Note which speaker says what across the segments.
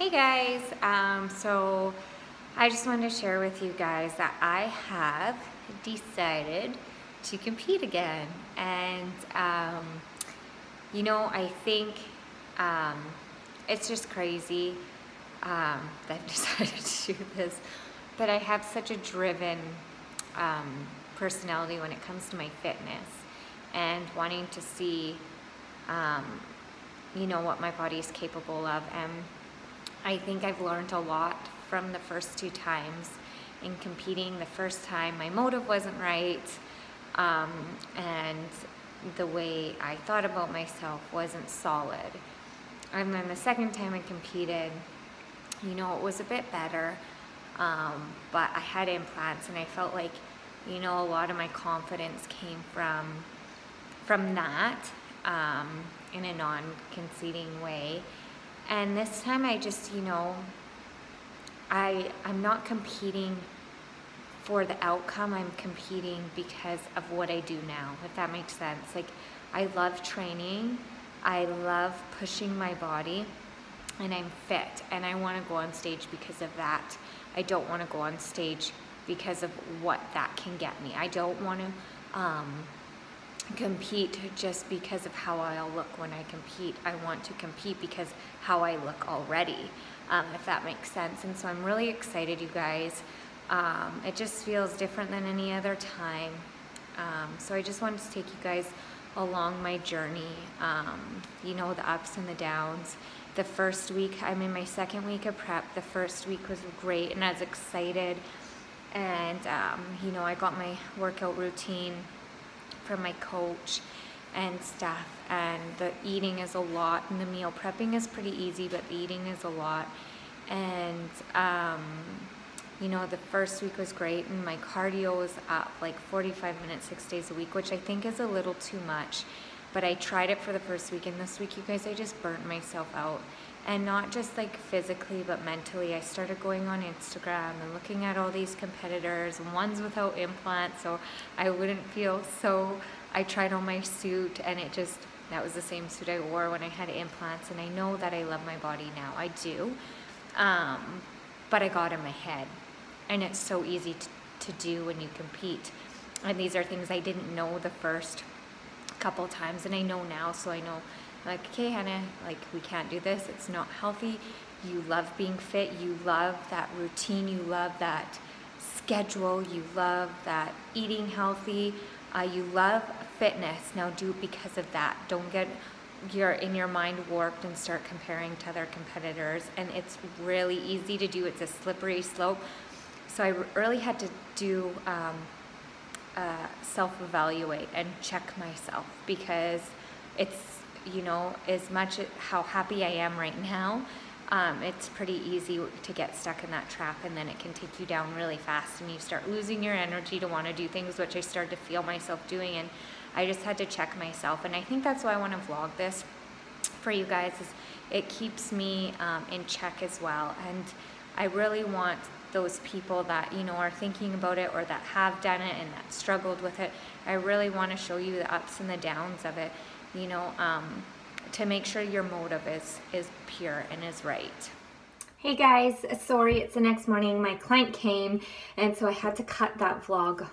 Speaker 1: Hey guys, so I just wanted to share with you guys that I have decided to compete again. And I think it's just crazy that I've decided to do this, but I have such a driven personality when it comes to my fitness and wanting to see what my body is capable of. And I think I've learned a lot from the first two times in competing. The first time my motive wasn't right, and the way I thought about myself wasn't solid. And then the second time I competed, it was a bit better, but I had implants, and I felt like, a lot of my confidence came from that, in a non-conceding way. And this time I just, I'm not competing for the outcome. I'm competing because of what I do now, if that makes sense. Like, I love training. I love pushing my body, and I'm fit, and I want to go on stage because of that. I don't want to go on stage because of what that can get me. I don't want to compete just because of how I'll look when I compete. I want to compete because how I look already, if that makes sense. And so I'm really excited, you guys. It just feels different than any other time. So I just wanted to take you guys along my journey, the ups and the downs. The first week, I'm in my second week of prep. The first week was great, and I was excited. And, I got my workout routine from my coach and stuff, and the eating is a lot, and the meal prepping is pretty easy, but the eating is a lot. And the first week was great, and my cardio was up like 45 minutes 6 days a week, which I think is a little too much, but I tried it for the first week. And this week, you guys, I just burnt myself out, and not just like physically but mentally. I started going on Instagram and looking at all these competitors, ones without implants, so I wouldn't feel so. I tried on my suit, and that was the same suit I wore when I had implants. And I know that I love my body now, I do, but I got in my head, and it's so easy to do when you compete. And these are things I didn't know the first couple times, and I know now. So I know, like, okay, Hannah, like, we can't do this. It's not healthy. You love being fit. You love that routine. You love that schedule. You love that eating healthy. You love fitness. Now do it because of that. Don't get in your mind warped and start comparing to other competitors. And it's really easy to do. It's a slippery slope. So I really had to do self-evaluate and check myself, because it's, as much how happy I am right now, it's pretty easy to get stuck in that trap, and then it can take you down really fast, and you start losing your energy to want to do things, which I started to feel myself doing. And I just had to check myself, and I think that's why I want to vlog this for you guys, is it keeps me in check as well. And I really want those people that are thinking about it, or that have done it and that struggled with it, I really want to show you the ups and the downs of it, to make sure your motive is pure and is right. Hey guys, sorry, it's the next morning. My client came, and so I had to cut that vlog,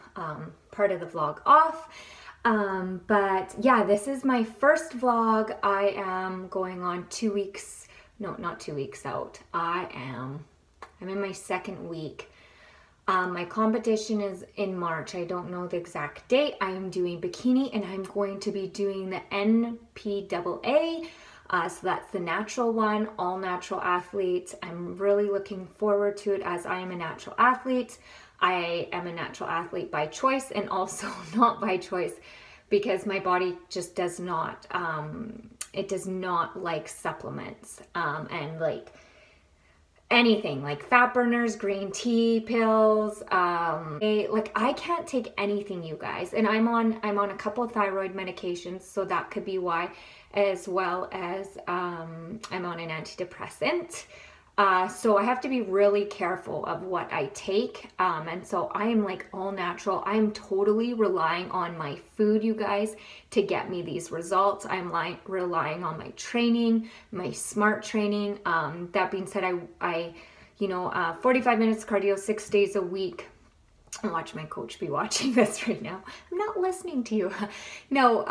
Speaker 1: part of the vlog off. But yeah, this is my first vlog. I am going on 2 weeks, no, not 2 weeks out. I'm in my second week. My competition is in March. I don't know the exact date. I am doing bikini, and I'm going to be doing the NPAA. So that's the natural one, all natural athletes. I'm really looking forward to it, as I am a natural athlete. I am a natural athlete by choice, and also not by choice, because my body just does not, it does not like supplements, and like anything like fat burners, green tea, pills. Like, I can't take anything, you guys. And I'm on a couple of thyroid medications, so that could be why, as well as I'm on an antidepressant. So I have to be really careful of what I take. And so I am like all natural. I'm totally relying on my food, you guys, to get me these results. I'm relying on my training, my smart training. That being said, I 45 minutes cardio, 6 days a week. I watch my coach be watching this right now. I'm not listening to you. No,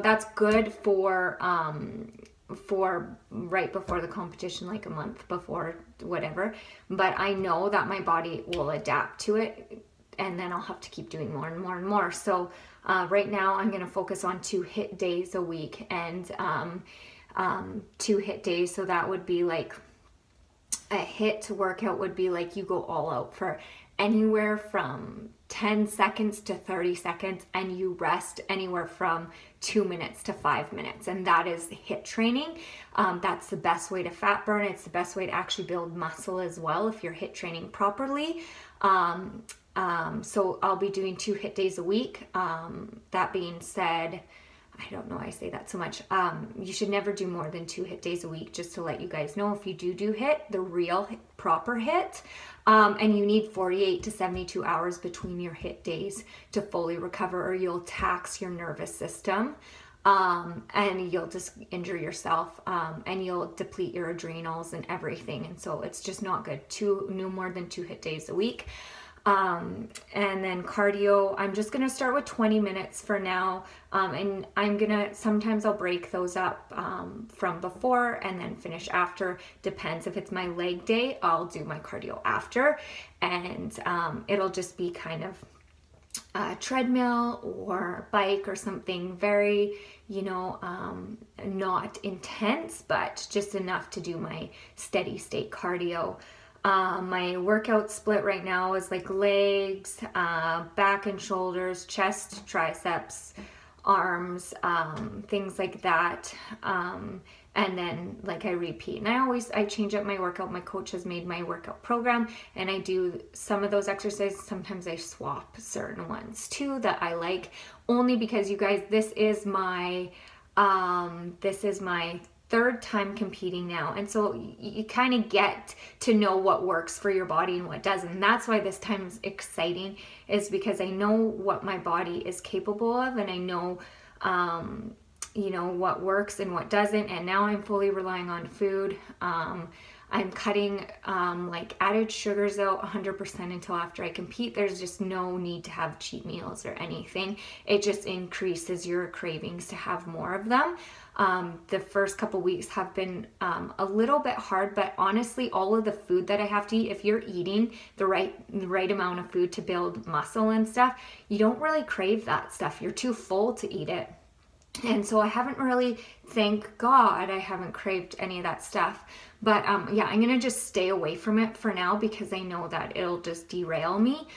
Speaker 1: that's good for right before the competition, like a month before, whatever. But I know that my body will adapt to it, and then I'll have to keep doing more and more and more. So right now I'm going to focus on 2 HIIT days a week, and 2 HIIT days. So that would be like a HIIT workout would be like you go all out for anywhere from 10 seconds to 30 seconds, and you rest anywhere from 2 minutes to 5 minutes. And that is HIIT training. That's the best way to fat burn. It's the best way to actually build muscle as well if you're HIIT training properly. So I'll be doing 2 HIIT days a week. That being said, I don't know why I say that so much. You should never do more than 2 HIIT days a week, just to let you guys know. If you do HIIT, the real proper HIIT, and you need 48 to 72 hours between your HIIT days to fully recover, or you'll tax your nervous system, and you'll just injure yourself, and you'll deplete your adrenals and everything. And so it's just not good. No more than 2 HIIT days a week. And then cardio, I'm just going to start with 20 minutes for now. And sometimes I'll break those up, from before and then finish after. Depends if it's my leg day, I'll do my cardio after, and, it'll just be kind of a treadmill or bike or something very, not intense, but just enough to do my steady state cardio. My workout split right now is like legs, back and shoulders, chest, triceps, arms, things like that. And then like I repeat, and I change up my workout. My coach has made my workout program, and I do some of those exercises. Sometimes I swap certain ones too that I like, only because you guys, this is my 3rd time competing now, and so you kind of get to know what works for your body and what doesn't. And that's why this time is exciting, is because I know what my body is capable of, and I know what works and what doesn't. And now I'm fully relying on food. I'm cutting like added sugars out 100% until after I compete. There's just no need to have cheat meals or anything. It just increases your cravings to have more of them. The first couple weeks have been a little bit hard, but honestly, all of the food that I have to eat, if you're eating the right amount of food to build muscle and stuff, you don't really crave that stuff. You're too full to eat it. And so I haven't really, thank God, I haven't craved any of that stuff. But yeah, I'm going to just stay away from it for now, because I know that it'll just derail me.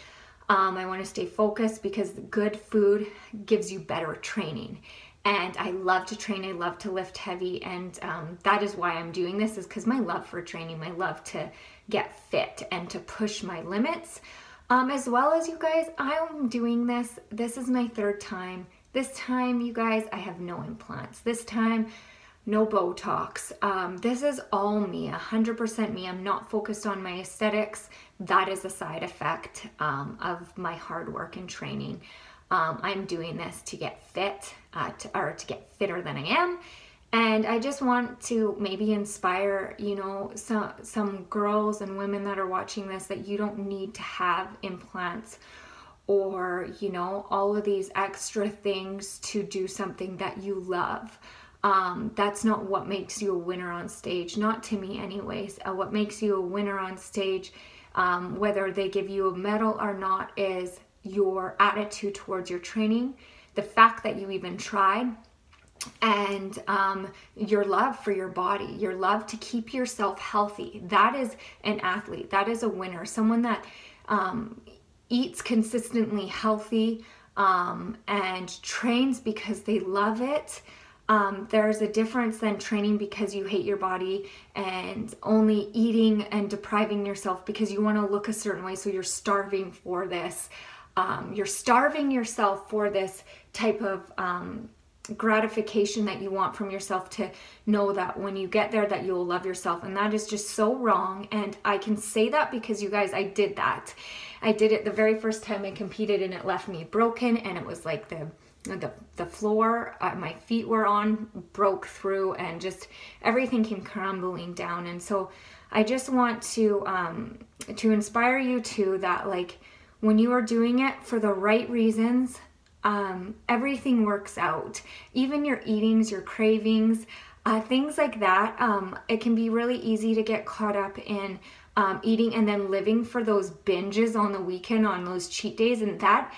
Speaker 1: I want to stay focused, because good food gives you better training. And I love to train, I love to lift heavy, and that is why I'm doing this, is because my love for training, my love to get fit and to push my limits. As well as, you guys, I'm doing this is my 3rd time. This time, you guys, I have no implants. This time, no Botox. This is all me, 100% me. I'm not focused on my aesthetics. That is a side effect of my hard work and training. I'm doing this to get fit, to get fitter than I am. And I just want to maybe inspire, some girls and women that are watching this, that you don't need to have implants or, all of these extra things to do something that you love. That's not what makes you a winner on stage, not to me anyways. What makes you a winner on stage, whether they give you a medal or not, is your attitude towards your training, the fact that you even tried, and your love for your body, your love to keep yourself healthy. That is an athlete. That is a winner. Someone that eats consistently healthy and trains because they love it. There's a difference than training because you hate your body and only eating and depriving yourself because you want to look a certain way, so you're starving for this. You're starving yourself for this type of
Speaker 2: gratification that you want from yourself, to know that when you get there that you'll love yourself. And that is just so wrong. And I can say that because, you guys, I did that. I did it the very first time I competed, and it left me broken. And it was like the floor my feet were on broke through, and just everything came crumbling down. And so I just want to inspire you too, that like when you are doing it for the right reasons, everything works out. Even your eatings, your cravings, things like that. It can be really easy to get caught up in eating and then living for those binges on the weekend, on those cheat days, and that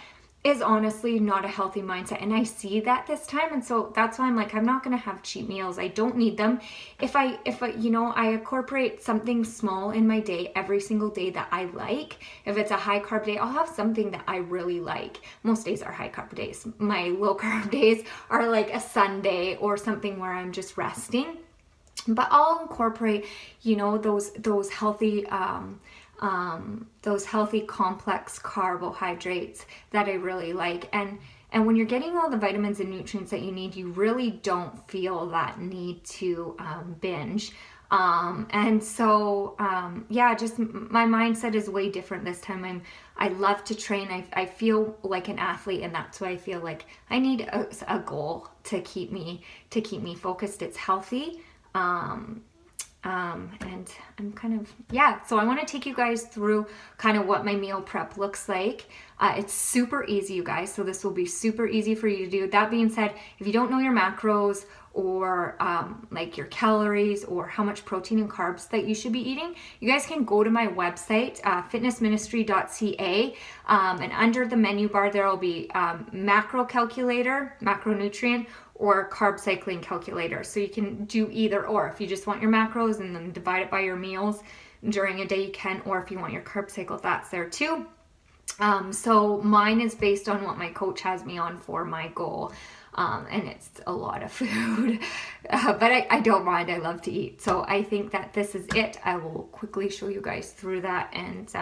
Speaker 2: is honestly not a healthy mindset. And I see that this time, and so that's why I'm like, I'm not gonna have cheat meals. I don't need them. If I you know, I incorporate something small in my day every single day that I like. If it's a high carb day, I'll have something that I really like. Most days are high carb days. My low carb days are like a Sunday or something where I'm just resting. But I'll incorporate, you know, those healthy complex carbohydrates that I really like. And when you're getting all the vitamins and nutrients that you need, you really don't feel that need to binge. And so, yeah, just my mindset is way different this time. I love to train. I feel like an athlete, and that's why I feel like I need a goal to keep me focused. It's healthy. And I'm kind of, yeah, so I want to take you guys through kind of what my meal prep looks like. It's super easy, you guys, so this will be super easy for you to do. That being said, if you don't know your macros or like your calories or how much protein and carbs that you should be eating, you guys can go to my website, fitnessministry.ca, and under the menu bar there will be macro calculator, macronutrient, or carb cycling calculator. So you can do either or. If you just want your macros and then divide it by your meals during a day, you can, or if you want your carb cycle, that's there too. So mine is based on what my coach has me on for my goal. And it's a lot of food, but I don't mind. I love to eat. So I think that this is it. I will quickly show you guys through that. And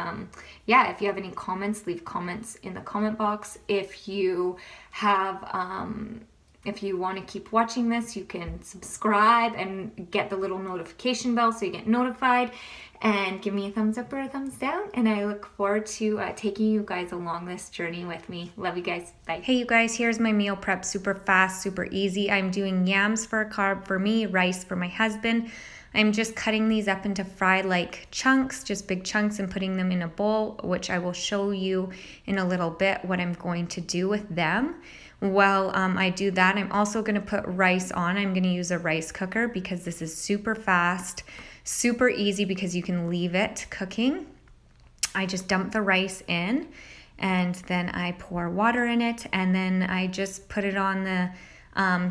Speaker 2: yeah, if you have any comments, leave comments in the comment box. If you have, if you want to keep watching this, you can subscribe and get the little notification bell so you get notified, and give me a thumbs up or a thumbs down. And I look forward to taking you guys along this journey with me. Love you guys. Bye.
Speaker 1: Hey you guys, here's my meal prep. Super fast, super easy. I'm doing yams for a carb for me, rice for my husband. I'm just cutting these up into fry-like chunks, just big chunks, and putting them in a bowl, which I will show you in a little bit what I'm going to do with them. While I do that, I'm also going to put rice on. I'm going to use a rice cooker because this is super fast, super easy because you can leave it cooking. I just dump the rice in, and then I pour water in it, and then I just put it on the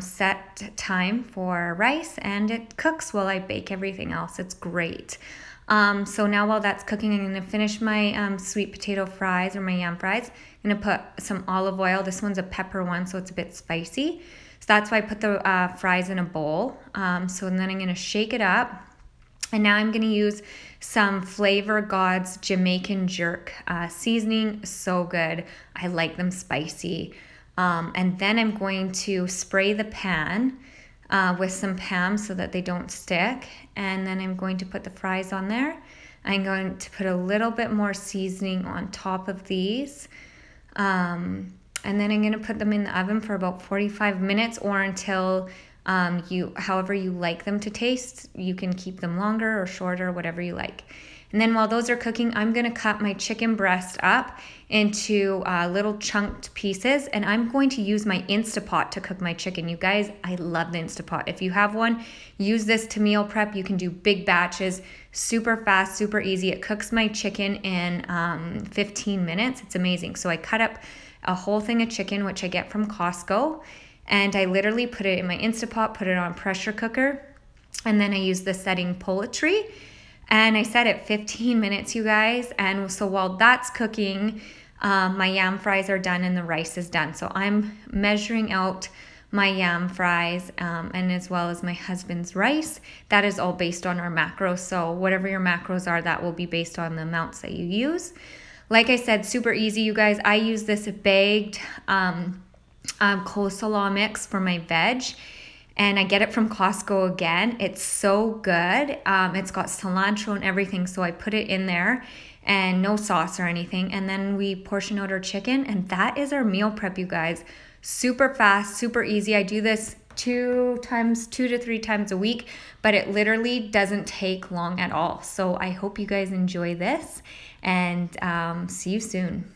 Speaker 1: set time for rice, and it cooks while I bake everything else. It's great. So now while that's cooking, I'm going to finish my sweet potato fries, or my yam fries. I'm going to put some olive oil. This one's a pepper one, so it's a bit spicy. So that's why I put the fries in a bowl. So then I'm going to shake it up. And now I'm going to use some Flavor God's Jamaican jerk seasoning. So good. I like them spicy. And then I'm going to spray the pan with some Pam so that they don't stick. And then I'm going to put the fries on there. I'm going to put a little bit more seasoning on top of these. And then I'm going to put them in the oven for about 45 minutes or until however you like them to taste. You can keep them longer or shorter, whatever you like. And then while those are cooking, I'm going to cut my chicken breast up into little chunked pieces, and I'm going to use my Instapot to cook my chicken. You guys, I love the Instapot. If you have one, use this to meal prep. You can do big batches, super fast, super easy. It cooks my chicken in 15 minutes. It's amazing. So I cut up a whole thing of chicken, which I get from Costco, and I literally put it in my Instapot, put it on pressure cooker, and then I use the setting poultry. And I set it 15 minutes, you guys. And so while that's cooking, my yam fries are done and the rice is done. So I'm measuring out my yam fries and as well as my husband's rice. That is all based on our macros. So whatever your macros are, that will be based on the amounts that you use. Like I said, super easy, you guys. I use this bagged coleslaw mix for my veg. And I get it from Costco again. It's so good. It's got cilantro and everything, so I put it in there and no sauce or anything. And then we portion out our chicken, and that is our meal prep, you guys. Super fast, super easy. I do this 2 to 3 times a week, but it literally doesn't take long at all. So I hope you guys enjoy this, and see you soon.